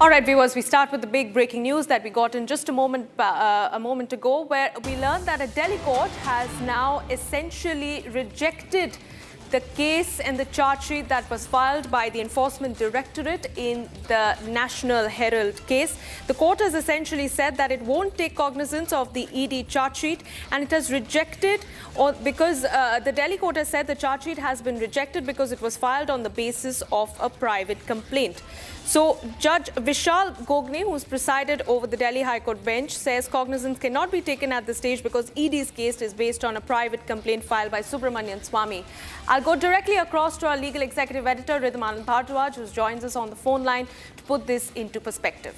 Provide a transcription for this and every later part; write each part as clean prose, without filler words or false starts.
All right, viewers, we start with the big breaking news that we got in just a moment ago, where we learned that a Delhi court has now essentially rejected the case and the charge sheet that was filed by the Enforcement Directorate in the National Herald case. The court has essentially said that it won't take cognizance of the ED charge sheet, and it has rejected, or because the Delhi court has said the charge sheet has been rejected because it was filed on the basis of a private complaint. So Judge Vishal Gogne, who's presided over the Delhi High Court bench, says cognizance cannot be taken at this stage because ED's case is based on a private complaint filed by Subramanian Swamy. I'll go directly across to our legal executive editor, Ridham Bhardwaj, who joins us on the phone line to put this into perspective.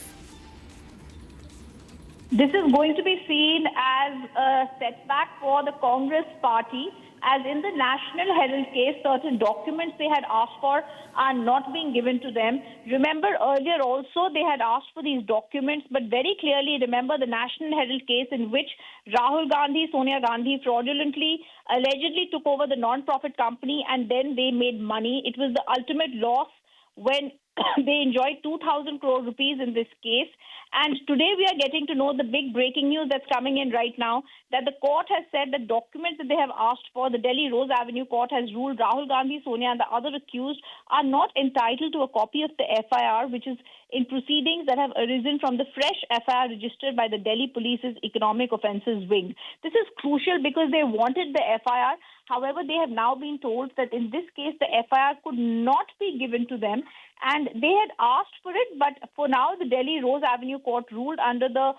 This is going to be seen as a setback for the Congress party, as in the National Herald case, certain documents they had asked for are not being given to them. Remember, earlier also they had asked for these documents, but very clearly remember the National Herald case in which Rahul Gandhi, Sonia Gandhi fraudulently, allegedly took over the non-profit company and then they made money. It was the ultimate loss when they enjoyed 2,000 crore rupees in this case. And today we are getting to know the big breaking news that's coming in right now, that the court has said the documents that they have asked for, the Delhi Rouse Avenue court has ruled Rahul Gandhi, Sonia and the other accused are not entitled to a copy of the FIR, which is in proceedings that have arisen from the fresh FIR registered by the Delhi Police's Economic Offences Wing. This is crucial because they wanted the FIR. However, they have now been told that in this case, the FIR could not be given to them. And they had asked for it, but for now, the Delhi Rouse Avenue court ruled under the,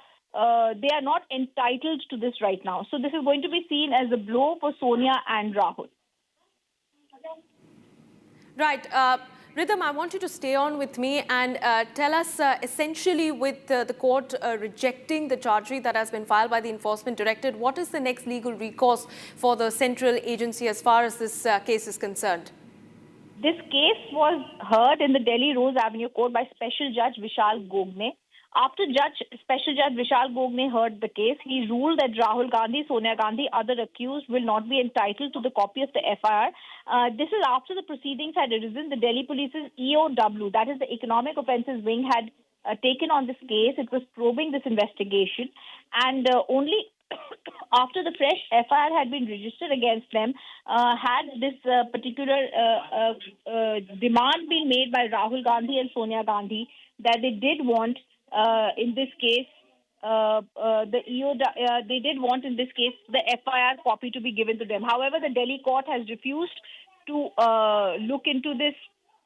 they are not entitled to this right now. So this is going to be seen as a blow for Sonia and Rahul. Right. Ridham, I want you to stay on with me and tell us essentially with the court rejecting the charge sheet that has been filed by the Enforcement Directorate, what is the next legal recourse for the central agency as far as this case is concerned? This case was heard in the Delhi Rouse Avenue court by Special Judge Vishal Gogne. After Special Judge Vishal Gogne heard the case, he ruled that Rahul Gandhi, Sonia Gandhi, other accused will not be entitled to the copy of the FIR. This is after the proceedings had arisen. The Delhi Police's EOW, that is the Economic Offences Wing, had taken on this case. It was probing this investigation, and only after the fresh FIR had been registered against them, had this particular demand been made by Rahul Gandhi and Sonia Gandhi that they did want in this case they did want in this case the FIR copy to be given to them. However, the Delhi court has refused to look into this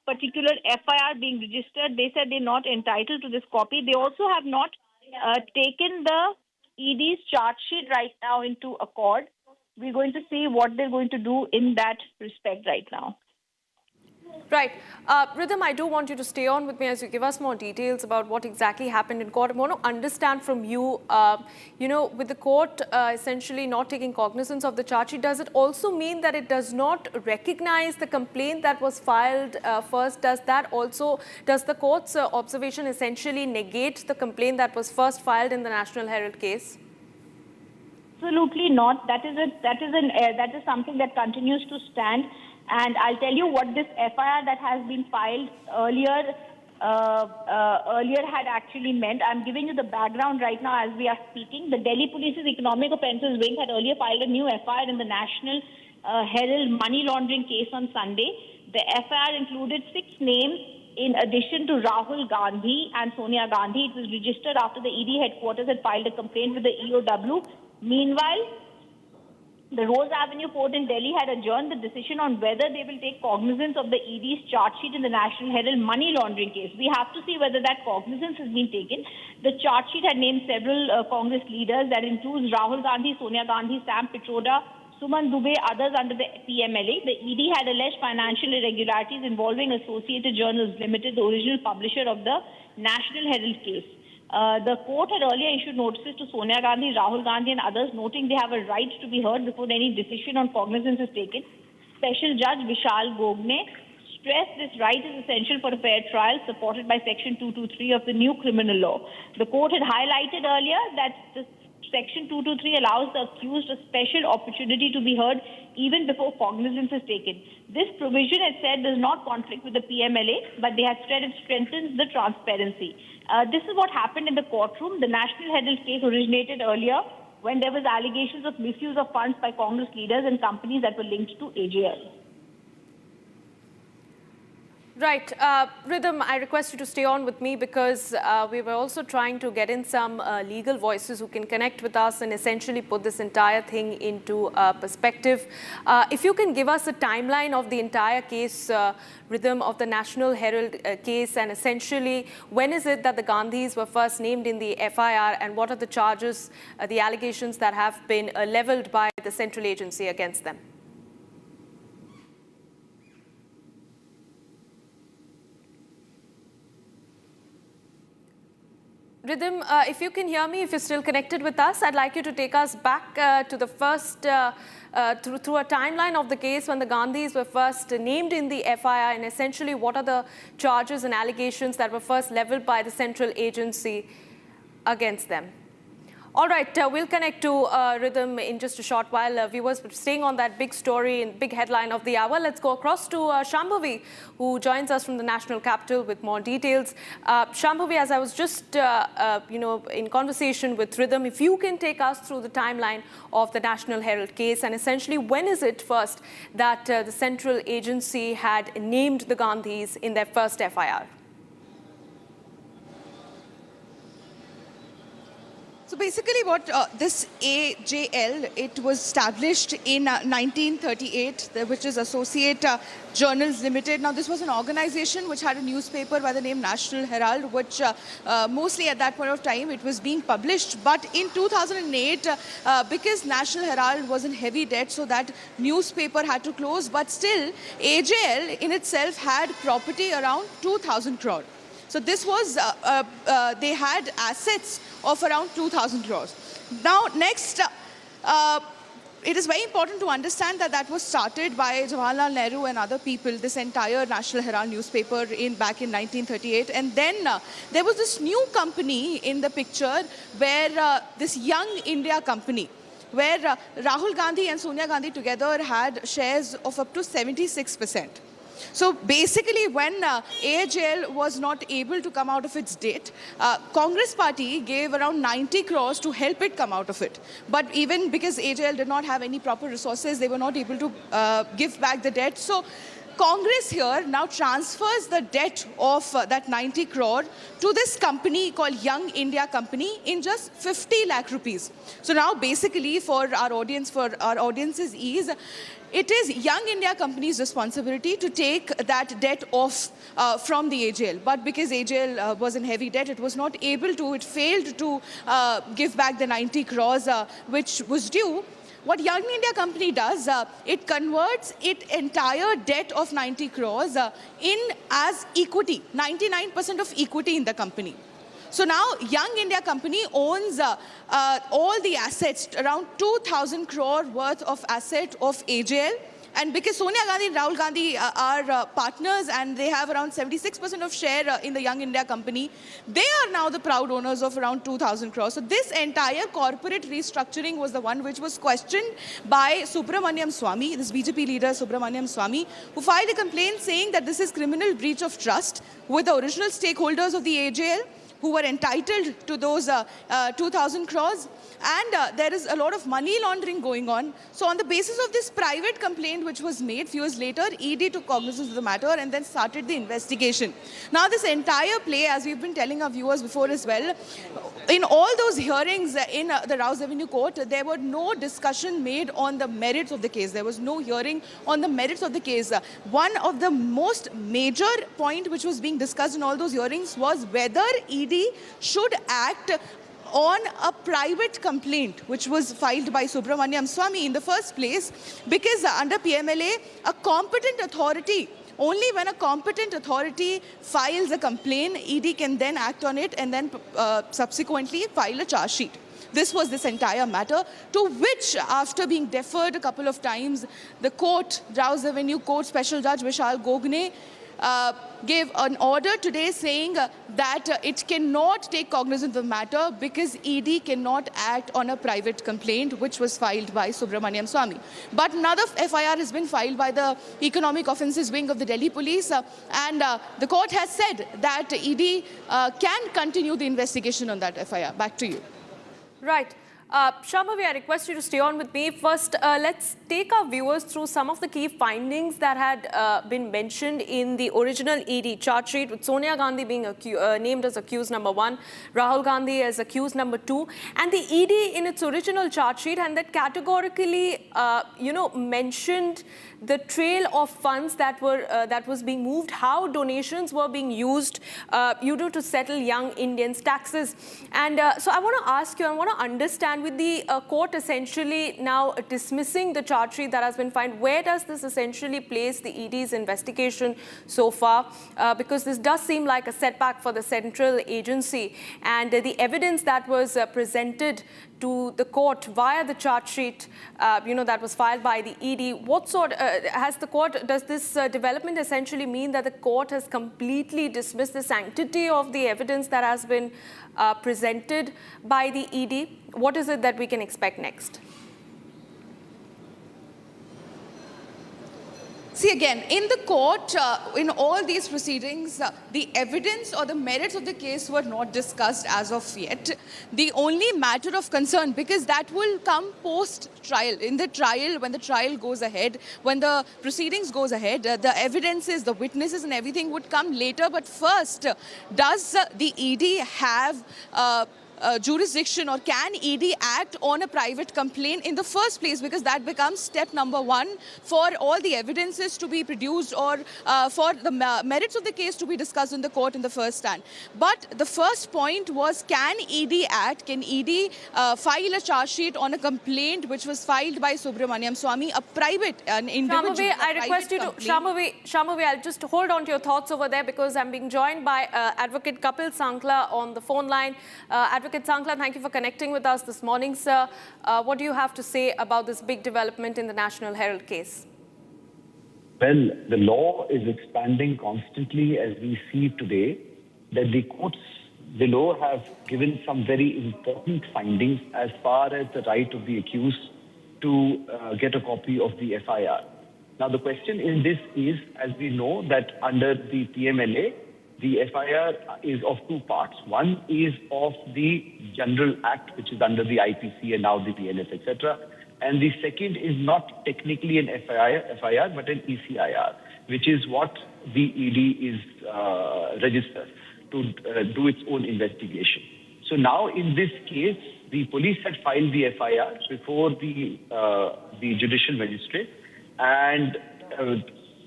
particular FIR being registered. They said they're not entitled to this copy. They also have not taken the ED's charge sheet right now into accord. We're going to see what they're going to do in that respect right now. Right. Ridham, I do want you to stay on with me as you give us more details about what exactly happened in court. I want to understand from you, with the court essentially not taking cognizance of the charge sheet, does it also mean that it does not recognize the complaint that was filed first? Does the court's observation essentially negate the complaint that was first filed in the National Herald case? Absolutely not. That is something that continues to stand. And I'll tell you what this FIR that has been filed earlier had actually meant. I'm giving you the background right now as we are speaking. The Delhi Police's Economic Offences Wing had earlier filed a new FIR in the National Herald money laundering case on Sunday. The FIR included 6 names in addition to Rahul Gandhi and Sonia Gandhi. It was registered after the ED headquarters had filed a complaint with the EOW. Meanwhile, the Rouse Avenue court in Delhi had adjourned the decision on whether they will take cognizance of the ED's charge sheet in the National Herald money laundering case. We have to see whether that cognizance has been taken. The charge sheet had named several Congress leaders. That includes Rahul Gandhi, Sonia Gandhi, Sam Pitroda, Suman Dubey, others under the PMLA. The ED had alleged financial irregularities involving Associated Journals Limited, the original publisher of the National Herald case. The court had earlier issued notices to Sonia Gandhi, Rahul Gandhi and others, noting they have a right to be heard before any decision on cognizance is taken. Special Judge Vishal Gogne stressed this right is essential for a fair trial, supported by Section 223 of the new criminal law. The court had highlighted earlier that the Section 223 allows the accused a special opportunity to be heard even before cognizance is taken. This provision, it said, does not conflict with the PMLA, but they had said it strengthens the transparency. This is what happened in the courtroom. The National Herald case originated earlier when there was allegations of misuse of funds by Congress leaders and companies that were linked to AJL. Right. Rhythm, I request you to stay on with me because we were also trying to get in some legal voices who can connect with us and essentially put this entire thing into perspective. If you can give us a timeline of the entire case, Rhythm, of the National Herald case, and essentially when is it that the Gandhis were first named in the FIR, and what are the charges, the allegations that have been leveled by the central agency against them? Rhythm, if you can hear me, if you're still connected with us, I'd like you to take us back to the first, through a timeline of the case when the Gandhis were first named in the FIR, and essentially what are the charges and allegations that were first leveled by the central agency against them. All right, we'll connect to Rhythm in just a short while. Viewers, staying on that big story and big headline of the hour, let's go across to Shambhavi, who joins us from the national capital with more details. Shambhavi, as I was just in conversation with Rhythm, if you can take us through the timeline of the National Herald case, and essentially when is it first that the central agency had named the Gandhis in their first FIR? So basically what this AJL, it was established in 1938, which is Associate Journals Limited. Now this was an organization which had a newspaper by the name National Herald, which mostly at that point of time it was being published. But in 2008, because National Herald was in heavy debt, so that newspaper had to close. But still, AJL in itself had property around 2,000 crore. So this was, they had assets of around 2,000 crores. Now next, it is very important to understand that that was started by Jawaharlal Nehru and other people, this entire National Herald newspaper back in 1938. And then there was this new company in the picture where this Young India company, where Rahul Gandhi and Sonia Gandhi together had shares of up to 76%. So basically, when AJL was not able to come out of its debt, Congress party gave around 90 crores to help it come out of it. But even because AJL did not have any proper resources, they were not able to give back the debt. So Congress here now transfers the debt of that 90 crore to this company called Young India Company in just 50 lakh rupees. So now basically for our audience's ease, it is Young India Company's responsibility to take that debt off from the AJL. But because AJL was in heavy debt, it was not able to, it failed to give back the 90 crores which was due. What Young India Company does, it converts its entire debt of 90 crores in as equity, 99% of equity in the company. So now Young India Company owns all the assets, around 2,000 crore worth of asset of AJL. And because Sonia Gandhi and Rahul Gandhi are partners and they have around 76% of share in the Young India Company, they are now the proud owners of around 2,000 crores. So this entire corporate restructuring was the one which was questioned by Subramanian Swamy, this BJP leader Subramanian Swamy, who filed a complaint saying that this is criminal breach of trust with the original stakeholders of the AJL, who were entitled to those 2,000 crores. And there is a lot of money laundering going on. So on the basis of this private complaint which was made, few years later, ED took cognizance of the matter and then started the investigation. Now this entire play, as we've been telling our viewers before as well, in all those hearings in the Rouse Avenue court, there were no discussion made on the merits of the case. There was no hearing on the merits of the case. One of the most major point which was being discussed in all those hearings was whether ED should act on a private complaint which was filed by Subramanian Swamy in the first place, because under PMLA, a competent authority, only when a competent authority files a complaint, ED can then act on it and then subsequently file a charge sheet. This was this entire matter, to which, after being deferred a couple of times, the court, Rouse Avenue Court Special Judge Vishal Gogne, gave an order today saying that it cannot take cognizance of the matter because ED cannot act on a private complaint which was filed by Subramanian Swamy. But another FIR has been filed by the Economic Offences Wing of the Delhi Police, and the court has said that ED can continue the investigation on that FIR. Back to you. Right. Shambhavi, I request you to stay on with me. First, let's take our viewers through some of the key findings that had been mentioned in the original ED charge sheet, with Sonia Gandhi being named as accused number 1, Rahul Gandhi as accused number 2, and the ED in its original charge sheet, and that categorically, mentioned the trail of funds that was being moved, how donations were being used, to settle young Indians' taxes. And so I want to ask you, I want to understand, with the court essentially now dismissing the charge sheet that has been filed, where does this essentially place the ED's investigation so far? Because this does seem like a setback for the central agency, and the evidence that was presented to the court via the charge sheet, that was filed by the ED. What sort does this development essentially mean that the court has completely dismissed the sanctity of the evidence that has been presented by the ED? What is it that we can expect next? See, again, in the court, in all these proceedings, the evidence or the merits of the case were not discussed as of yet. The only matter of concern, because that will come post-trial. In the trial, when the trial goes ahead, when the proceedings goes ahead, the evidences, the witnesses and everything would come later. But first, does the ED have jurisdiction, or can ED act on a private complaint in the first place? Because that becomes step number 1 for all the evidences to be produced, or for the merits of the case to be discussed in the court in the first stand. But the first point was, can ED act? Can ED file a charge sheet on a complaint which was filed by Subramanian Swamy, an individual? Shambhavi, I request you to, Shambhavi, I'll just hold on to your thoughts over there, because I'm being joined by Advocate Kapil Sankla on the phone line. Advocate Sankla, thank you for connecting with us this morning, sir. What do you have to say about this big development in the National Herald case? Well, the law is expanding constantly as we see today, that the courts below have given some very important findings as far as the right of the accused to get a copy of the FIR. Now, the question in this is, as we know, that under the PMLA, the FIR is of 2 parts. One is of the General Act, which is under the IPC and now the BNS, etc. And the second is not technically an FIR, but an ECIR, which is what the ED is registered to do its own investigation. So now, in this case, the police had filed the FIR before the judicial magistrate, and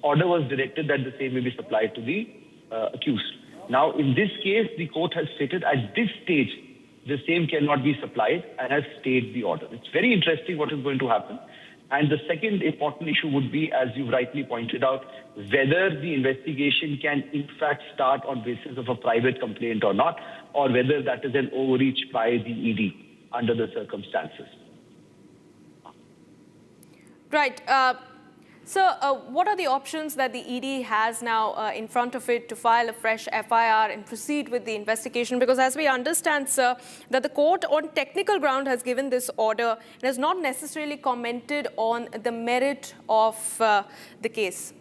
order was directed that the same may be supplied to the accused. Now, in this case, the court has stated at this stage, the same cannot be supplied, and has stayed the order. It's very interesting what is going to happen. And the second important issue would be, as you rightly pointed out, whether the investigation can in fact start on basis of a private complaint or not, or whether that is an overreach by the ED under the circumstances. Right. So, what are the options that the ED has now in front of it to file a fresh FIR and proceed with the investigation? Because as we understand, sir, that the court on technical ground has given this order and has not necessarily commented on the merit of the case.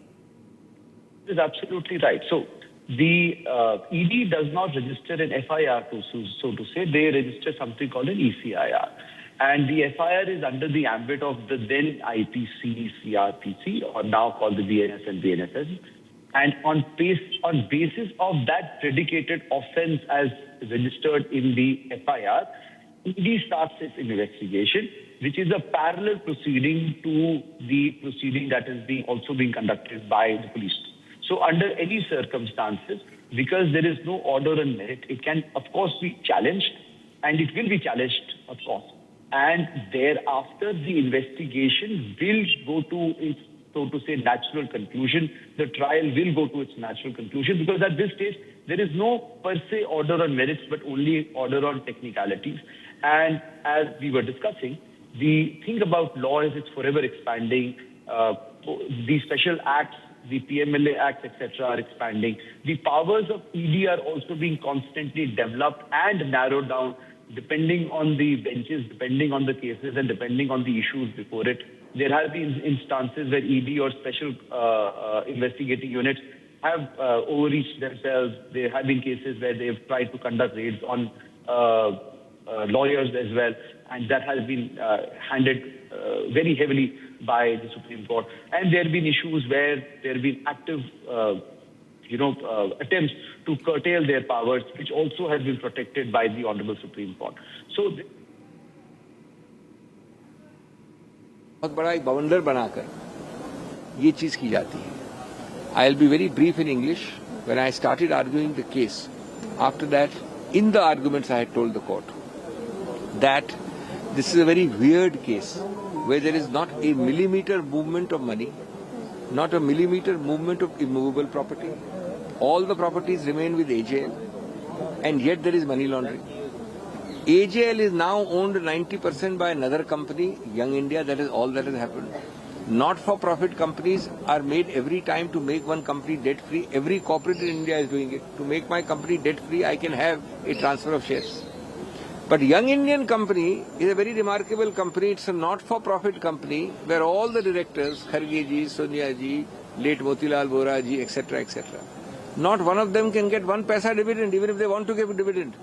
That is absolutely right. So, the ED does not register an FIR, so to say. They register something called an ECIR. And the FIR is under the ambit of the then IPC, CRPC, or now called the BNS and BNSS. And on basis of that predicated offence as registered in the FIR, ED starts its investigation, which is a parallel proceeding to the proceeding that is also being conducted by the police. So under any circumstances, because there is no order on merit, it can, of course, be challenged, and it will be challenged, of course. And thereafter, the investigation will go to its, so to say, natural conclusion. The trial will go to its natural conclusion, because at this stage, there is no per se order on merits, but only order on technicalities. And as we were discussing, the thing about law is it's forever expanding. These special acts the PMLA Act, etc., are expanding. The powers of ED are also being constantly developed and narrowed down depending on the benches, depending on the cases, and depending on the issues before it. There have been instances where ED or special investigating units have overreached themselves. There have been cases where they've tried to conduct raids on lawyers as well, and that has been handled very heavily by the Supreme Court. And there have been issues where there have been active attempts to curtail their powers, which also has been protected by the Honorable Supreme Court. So, बहुत बड़ा एक बवंडर बनाकर ये चीज की जाती है. I'll be very brief in English. When I started arguing the case, after that, in the arguments I had told the court that this is a very weird case where there is not a millimeter movement of money, not a millimeter movement of immovable property. All the properties remain with AJL, and yet there is money laundering. AJL is now owned 90% by another company, Young India. That is all that has happened. Not-for-profit companies are made every time to make one company debt-free. Every corporate in India is doing it. To make my company debt-free, I can have a transfer of shares. But Young Indian Company is a very remarkable company. It's a not-for-profit company where all the directors, Kharge ji, Sonia ji, late Motilal Vora ji, etc., etc., not one of them can get 1 paisa dividend, even if they want to give a dividend.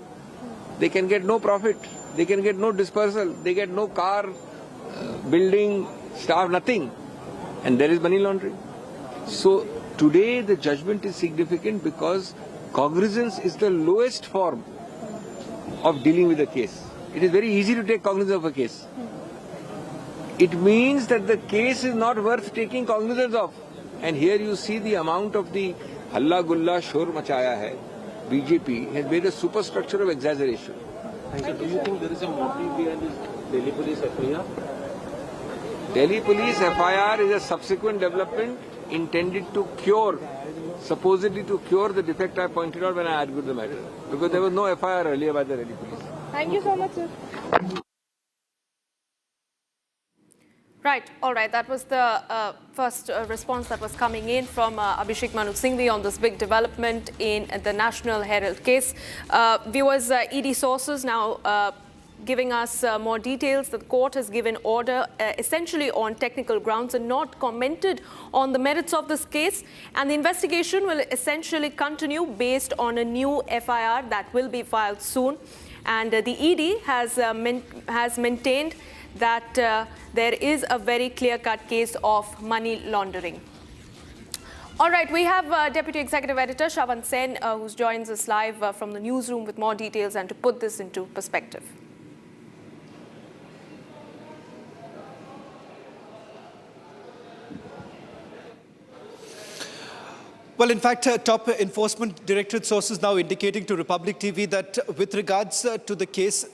They can get no profit. They can get no dispersal. They get no car, building, staff, nothing. And there is money laundering. So today the judgment is significant because cognizance is the lowest form of dealing with a case. It is very easy to take cognizance of a case. It means that the case is not worth taking cognizance of. And here you see the amount of the halla gulla shor machaya hai. BJP has made a superstructure of exaggeration. Thank you. Do you think there is a motive behind this Delhi police FIR? Delhi police FIR is a subsequent development intended to cure, supposedly to cure the defect I pointed out when I argued the matter. Because there was no FIR earlier by the Delhi police. Thank you so much, sir. Right, all right. That was the first response that was coming in from Abhishek Manu Singhvi on this big development in the National Herald case. Viewers, ED sources now giving us more details. The court has given order essentially on technical grounds and not commented on the merits of this case. And the investigation will essentially continue based on a new FIR that will be filed soon. And the ED has maintained that there is a very clear-cut case of money laundering. All right, we have Deputy Executive Editor Shravan Sen, who joins us live from the newsroom with more details and to put this into perspective. Well, in fact, top Enforcement Directorate sources now indicating to Republic TV that with regards to the case,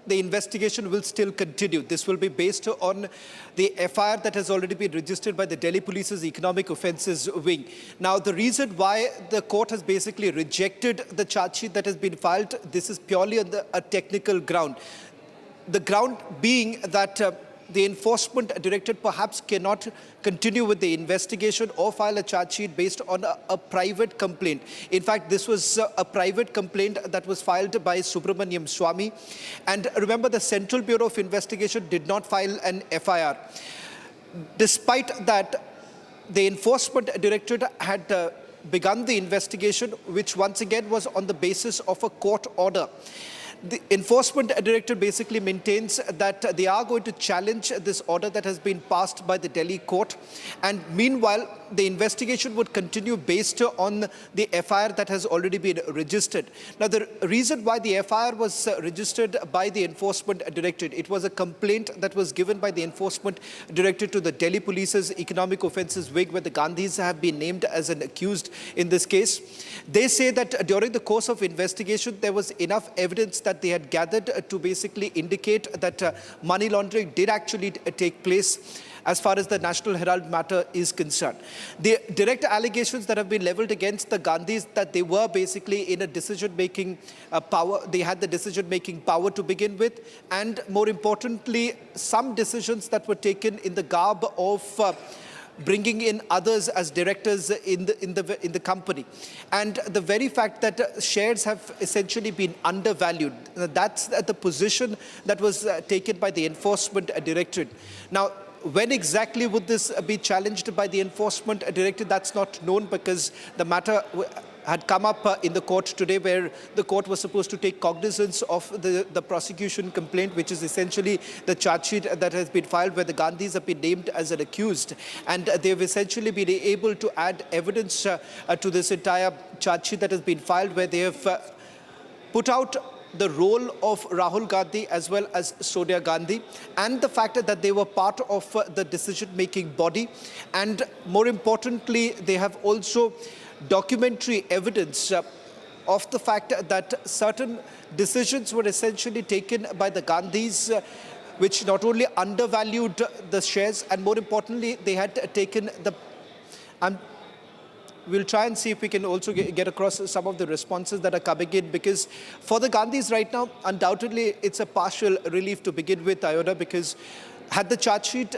the investigation will still continue. This will be based on the FIR that has already been registered by the Delhi Police's Economic Offences Wing. Now, the reason why the court has basically rejected the charge sheet that has been filed, this is purely on a technical ground. The ground being that the Enforcement Directorate perhaps cannot continue with the investigation or file a charge sheet based on a private complaint. In fact, this was a private complaint that was filed by Subramanian Swamy. And remember, the Central Bureau of Investigation did not file an FIR. Despite that, the Enforcement Directorate had begun the investigation, which once again was on the basis of a court order. The Enforcement Directorate basically maintains that they are going to challenge this order that has been passed by the Delhi court. And meanwhile, the investigation would continue based on the FIR that has already been registered. Now, the reason why the FIR was registered by the Enforcement Directorate, it was a complaint that was given by the Enforcement Directorate to the Delhi Police's Economic Offences Wing, where the Gandhis have been named as an accused in this case. They say that during the course of investigation, there was enough evidence that they had gathered to basically indicate that money laundering did actually take place as far as the National Herald matter is concerned. The direct allegations that have been leveled against the Gandhis that they were basically in a decision-making power, they had the decision-making power to begin with, and more importantly, some decisions that were taken in the garb of bringing in others as directors in the company. And the very fact that shares have essentially been undervalued, that's the position that was taken by the Enforcement Directorate. Now, when exactly would this be challenged by the Enforcement Directorate? That's not known, because the matter had come up in the court today, where the court was supposed to take cognizance of the prosecution complaint, which is essentially the charge sheet that has been filed, where the Gandhis have been named as an accused. And they've essentially been able to add evidence to this entire charge sheet that has been filed, where they have put out the role of Rahul Gandhi as well as Sonia Gandhi, and the fact that they were part of the decision-making body. And more importantly, they have also documentary evidence of the fact that certain decisions were essentially taken by the Gandhis, which not only undervalued the shares, and more importantly, they had taken the... We'll try and see if we can also get across some of the responses that are coming in, because for the Gandhis right now, undoubtedly, it's a partial relief to begin with, Iona, because had the charge sheet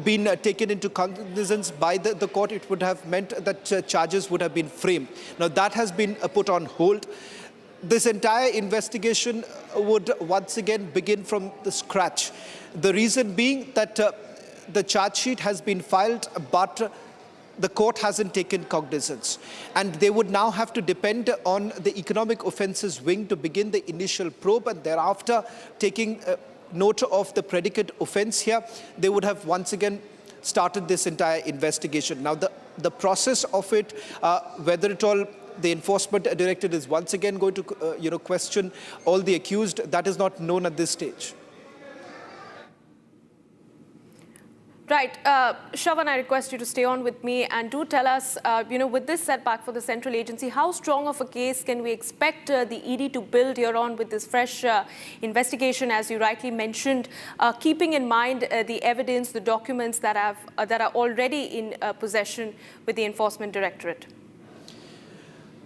been taken into cognizance by the court, it would have meant that charges would have been framed. Now, that has been put on hold. This entire investigation would once again begin from the scratch. The reason being that the charge sheet has been filed, but the court hasn't taken cognizance, and they would now have to depend on the economic offences wing to begin the initial probe, and thereafter taking note of the predicate offence here, they would have once again started this entire investigation. Now, the process of it, whether at all the Enforcement Directorate is once again going to question all the accused, that is not known at this stage. Right. Shravan, I request you to stay on with me and do tell us, with this setback for the central agency, how strong of a case can we expect the ED to build here on with this fresh investigation, as you rightly mentioned, keeping in mind the evidence, the documents that are already in possession with the Enforcement Directorate?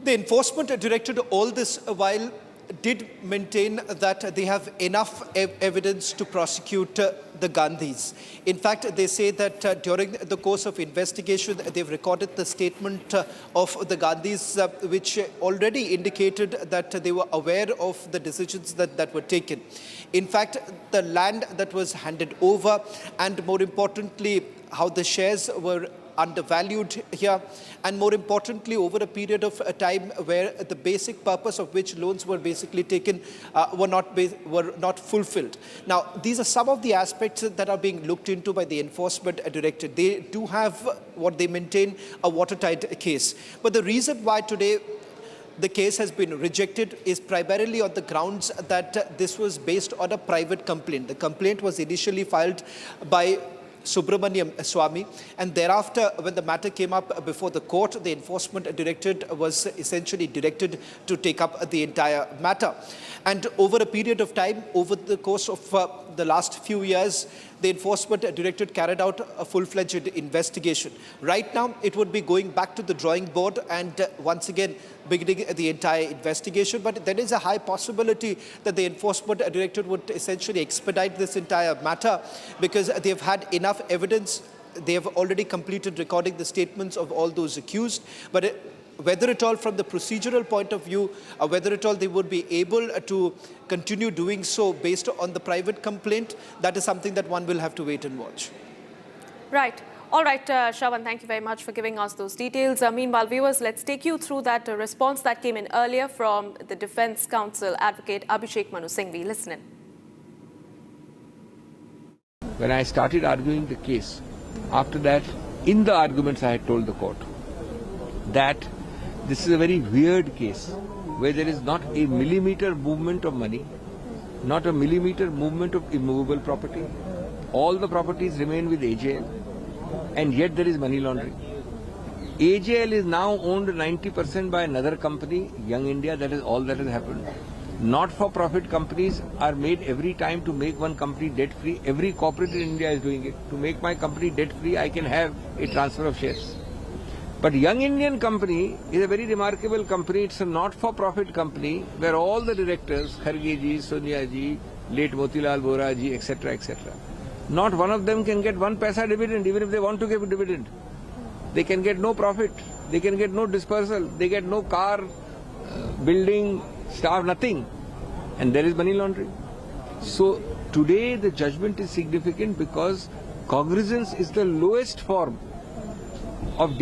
The Enforcement Directorate, all this while, did maintain that they have enough evidence to prosecute the Gandhis. In fact, they say that during the course of investigation, they've recorded the statement of the Gandhis, which already indicated that they were aware of the decisions that were taken. In fact, the land that was handed over, and more importantly, how the shares were undervalued here, and more importantly, over a period of time where the basic purpose of which loans were basically taken were not fulfilled. Now, these are some of the aspects that are being looked into by the Enforcement Directorate. They do have what they maintain a watertight case. But the reason why today the case has been rejected is primarily on the grounds that this was based on a private complaint. The complaint was initially filed by Subramanian Swamy, and thereafter, when the matter came up before the court, the Enforcement Directorate was essentially directed to take up the entire matter. And over a period of time, over the course of the last few years, the Enforcement Directorate carried out a full-fledged investigation. Right now, it would be going back to the drawing board and once again beginning the entire investigation. But there is a high possibility that the Enforcement Directorate would essentially expedite this entire matter, because they have had enough evidence. They have already completed recording the statements of all those accused. But whether at all from the procedural point of view, or whether at all they would be able to continue doing so based on the private complaint, that is something that one will have to wait and watch. Right. All right, Shravan, thank you very much for giving us those details. Meanwhile, viewers, let's take you through that response that came in earlier from the Defence Counsel Advocate Abhishek Manu Singhvi. Listen in. When I started arguing the case, after that, in the arguments I had told the court that this is a very weird case where there is not a millimeter movement of money, not a millimeter movement of immovable property. All the properties remain with AJL, and yet there is money laundering. AJL is now owned 90% by another company, Young India. That is all that has happened. Not-for-profit companies are made every time to make one company debt-free. Every corporate in India is doing it. To make my company debt-free, I can have a transfer of shares. But Young Indian Company is a very remarkable company. It's a not-for-profit company where all the directors, Kharge ji, Sonia ji, late Motilal Vora ji, etc., etc., not one of them can get 1 paisa dividend, even if they want to give a dividend. they can get no profit, they can get no dispersal, they get no car, building, staff, nothing. And there is money laundering. So today the judgment is significant because cognizance is the lowest form of